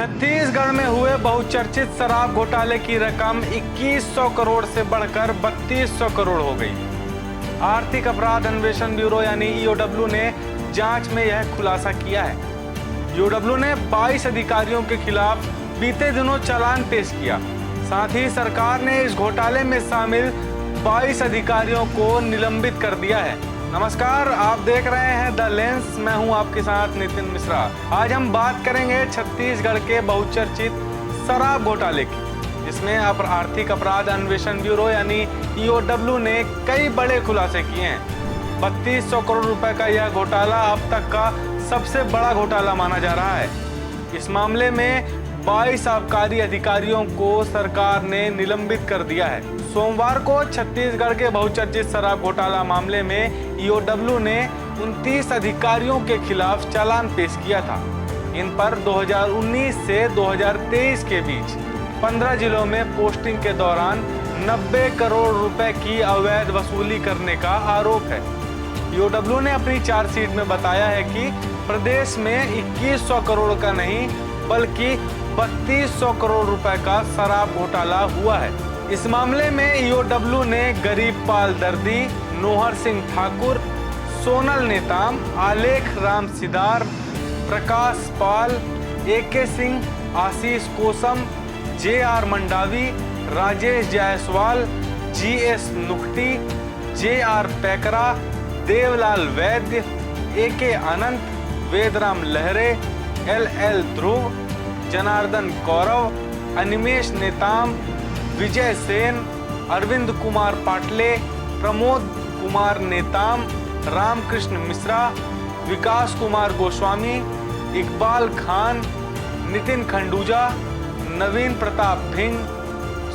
छत्तीसगढ़ में हुए बहुचर्चित शराब घोटाले की रकम 2100 करोड़ से बढ़कर 3200 करोड़ हो गई। आर्थिक अपराध अन्वेषण ब्यूरो यानी ईओडब्ल्यू ने जांच में यह खुलासा किया है। ईओडब्ल्यू ने 22 अधिकारियों के खिलाफ बीते दिनों चालान पेश किया। साथ ही सरकार ने इस घोटाले में शामिल 22 अधिकारियों को निलंबित कर दिया है। नमस्कार, आप देख रहे हैं द लेंस। मैं हूं आपके साथ नितिन मिश्रा। आज हम बात करेंगे छत्तीसगढ़ के बहुचर्चित शराब घोटाले की, जिसमें आर्थिक अपराध अन्वेषण ब्यूरो यानी ईओडब्ल्यू ने कई बड़े खुलासे किए हैं। 3200 करोड़ रुपए का यह घोटाला अब तक का सबसे बड़ा घोटाला माना जा रहा है। इस मामले में 22 आबकारी अधिकारियों को सरकार ने निलंबित कर दिया है। सोमवार को छत्तीसगढ़ के बहुचर्चित शराब घोटाला मामले में ईओडब्ल्यू ने 29 अधिकारियों के खिलाफ चालान पेश किया था। इन पर 2019 से 2023 के बीच 15 जिलों में पोस्टिंग के दौरान 90 करोड़ रुपए की अवैध वसूली करने का आरोप है। ईओडब्ल्यू ने अपनी चार्जशीट में बताया है कि प्रदेश में 2100 करोड़ का नहीं बल्कि 3200 करोड़ रुपए का शराब घोटाला हुआ है। इस मामले में ईओडब्ल्यू ने गरीबपाल दर्दी, Nohar Singh Thakur, Sonal Netam, Alekh Ram Sidar, Prakash Pal, AK Singh, Ashish Kosam, JR Mandavi, Rajesh Jaiswal, GS Nukti, JR Paikra, Deolal Vaidya, AK Anant, Vedram Lahre, LL Dhruv, Janardan Kaurav, Animesh Netam, Vijay Sen, Arvind Kumar Patle, Pramod Kumar Netam, Ramkrishna Mishra, Vikas Kumar Goswami, Iqbal Khan, Nitin Khanduja, Naveen Pratap Bhing,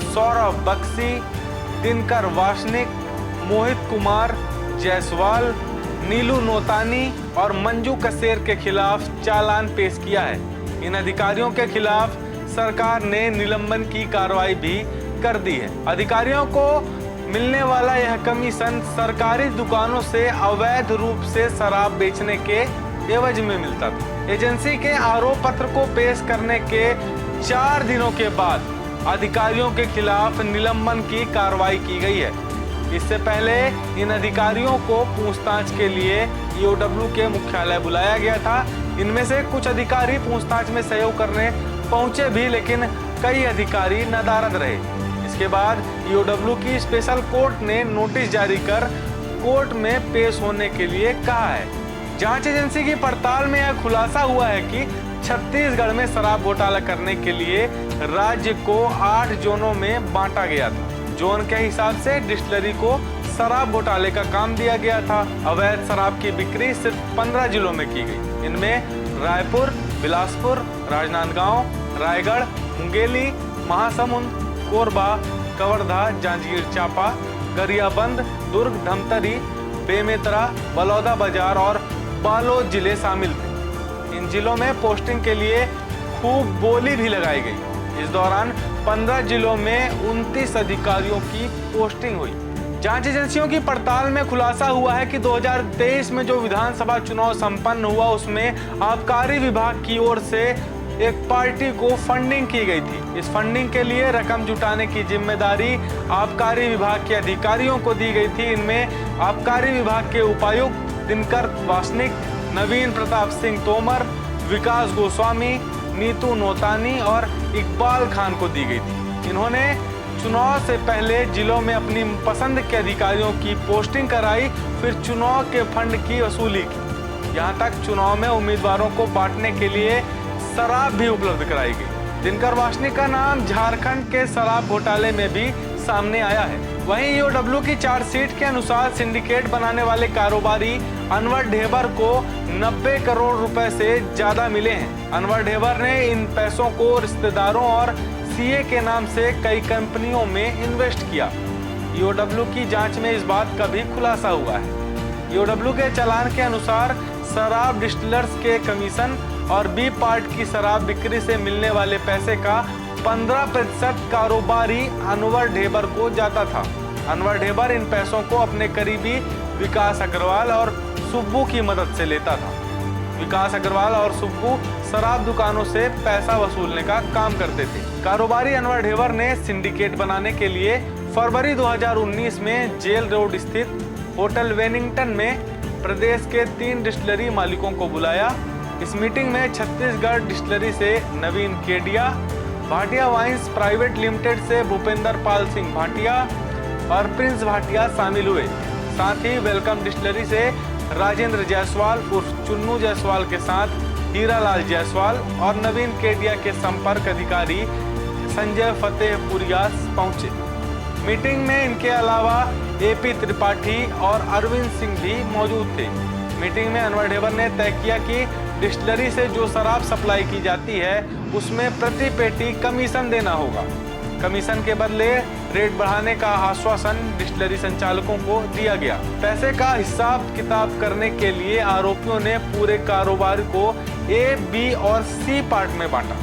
Saurabh Baxi, Dinkar Wasnik, Mohit Kumar Jaiswal, Neelu Notani और मंजू कसेर के खिलाफ चालान पेश किया है। इन अधिकारियों के खिलाफ सरकार ने निलंबन की कार्रवाई भी कर दी है। अधिकारियों को मिलने वाला यह कमीशन सरकारी दुकानों से अवैध रूप से शराब बेचने के एवज में मिलता था। एजेंसी के आरोप पत्र को पेश करने के 4 दिनों के बाद अधिकारियों के खिलाफ निलंबन की कार्रवाई की गई है। इससे पहले इन अधिकारियों को पूछताछ के लिए ईओडब्ल्यू के मुख्यालय बुलाया गया था। इनमें से कुछ अधिकारी पूछताछ में सहयोग करने पहुंचे भी, लेकिन कई अधिकारी नदारद रहे। इसके बाद ईओडब्ल्यू की स्पेशल कोर्ट ने नोटिस जारी कर कोर्ट में पेश होने के लिए कहा है। जांच एजेंसी की पड़ताल में यह खुलासा हुआ है कि छत्तीसगढ़ में शराब घोटाला करने के लिए राज्य को 8 जोनों में बांटा गया था। जोन के हिसाब से डिस्टिलरी को शराब घोटाले का काम दिया गया था। अवैध शराब की बिक्री सिर्फ 15 जिलों में की गई। इनमें रायपुर, बिलासपुर, राजनांदगांव, रायगढ़, मुंगेली, महासमुंद, कोरबा, कवर्धा, जांजगीर चांपा, गरियाबंद, दुर्ग, धमतरी, बेमेतरा, बलौदाबाजार और बालोद जिले शामिल थे। इन जिलों में पोस्टिंग के लिए खूब बोली भी लगाई गई। इस दौरान 15 जिलों में 29 अधिकारियों की पोस्टिंग हुई। जांच एजेंसियों की पड़ताल में खुलासा हुआ है कि 2023 में जो विधानसभा चुनाव संपन्न हुआ, उसमें आबकारी विभाग की ओर से एक पार्टी को फंडिंग की गई थी। इस फंडिंग के लिए रकम जुटाने की जिम्मेदारी आबकारी विभाग के अधिकारियों को दी गई थी। इनमें आबकारी विभाग के उपायुक्त दिनकर वासनिक, नवीन प्रताप सिंह तोमर, विकास गोस्वामी, नीतू नोतानी और इकबाल खान को दी गई थी। इन्होंने चुनाव से पहले जिलों में अपनी पसंद के अधिकारियों की पोस्टिंग कराई, फिर चुनाव के फंड की वसूली की। यहाँ तक चुनाव में उम्मीदवारों को बांटने के लिए शराब भी उपलब्ध कराई गई। दिनकर वासनिक का नाम झारखंड के शराब घोटाले में भी सामने आया है। वहीं ईओडब्ल्यू की चार्जशीट के अनुसार सिंडिकेट बनाने वाले कारोबारी अनवर ढेबर को 90 करोड़ रुपए से ज्यादा मिले हैं। अनवर ढेबर ने इन पैसों को रिश्तेदारों और सीए के नाम से कई कंपनियों में इन्वेस्ट किया। ईओडब्ल्यू की जांच में इस बात का भी खुलासा हुआ है। ईओडब्ल्यू के चालान के अनुसार शराब डिस्टिलर्स के कमीशन और बी पार्ट की शराब बिक्री से मिलने वाले पैसे का 15% कारोबारी अनवर ढेबर को जाता था। अनवर ढेबर इन पैसों को अपने करीबी विकास अग्रवाल और सुब्बू की मदद से लेता था। विकास अग्रवाल और सुब्बू शराब दुकानों से पैसा वसूलने का काम करते थे। कारोबारी अनवर ढेबर ने सिंडिकेट बनाने के लिए फरवरी 2019 में जेल रोड स्थित होटल वेनिंगटन में प्रदेश के 3 डिस्टिलरी मालिकों को बुलाया। इस मीटिंग में छत्तीसगढ़ डिस्टिलरी से Naveen Kedia, Bhatia wines private limited से भूपेंद्र पाल सिंह भाटिया और प्रिंस भाटिया शामिल हुए। साथ ही वेलकम डिस्टिलरी से राजेंद्र जायसवाल उर्फ चुन्नू जायसवाल के साथ हीरालाल जायसवाल और नवीन केडिया के संपर्क अधिकारी संजय फतेहपुरिया पहुंचे। मीटिंग में इनके अलावा एपी त्रिपाठी और अरविंद सिंह भी मौजूद थे। मीटिंग में अनवर ढेबर ने तय किया कि डिस्टिलरी से जो शराब सप्लाई की जाती है उसमें प्रति पेटी कमीशन देना होगा। कमीशन के बदले रेट बढ़ाने का आश्वासन डिस्टिलरी संचालकों को दिया गया। पैसे का हिसाब किताब करने के लिए आरोपियों ने पूरे कारोबार को ए, बी और सी पार्ट में बांटा।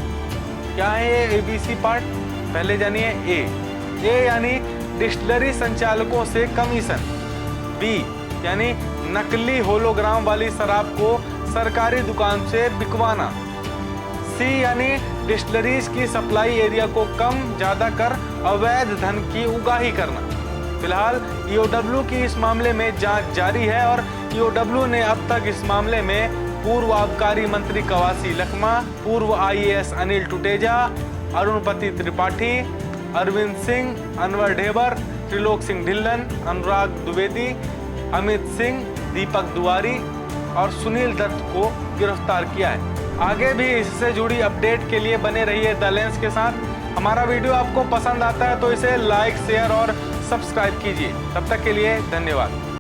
क्या है ये ABC पार्ट? पहले जानिए ए यानी डिस्टिलरी संचालकों से कमीशन, बी यानी नकली होलोग्राम वाली शराब को सरकारी दुकान से बिकवाना, सी यानी डिस्टिलरीज की सप्लाई एरिया को कम ज्यादा कर अवैध धन की उगाही करना। फिलहाल EOW की इस मामले में जांच जारी है और EOW ने अब तक इस मामले में पूर्व आबकारी मंत्री कवासी लखमा, पूर्व IAS अनिल टुटेजा, अरुणपति त्रिपाठी, अरविंद सिंह, अनवर ढेबर, त्रिलोक सिंह ढिल्लन, अनुराग द्विवेदी, अमित सिंह, दीपक दुआरी और सुनील दत्त को गिरफ्तार किया है। आगे भी इससे जुड़ी अपडेट के लिए बने रहिए द लेंस के साथ। हमारा वीडियो आपको पसंद आता है तो इसे लाइक, शेयर और सब्सक्राइब कीजिए। तब तक के लिए धन्यवाद।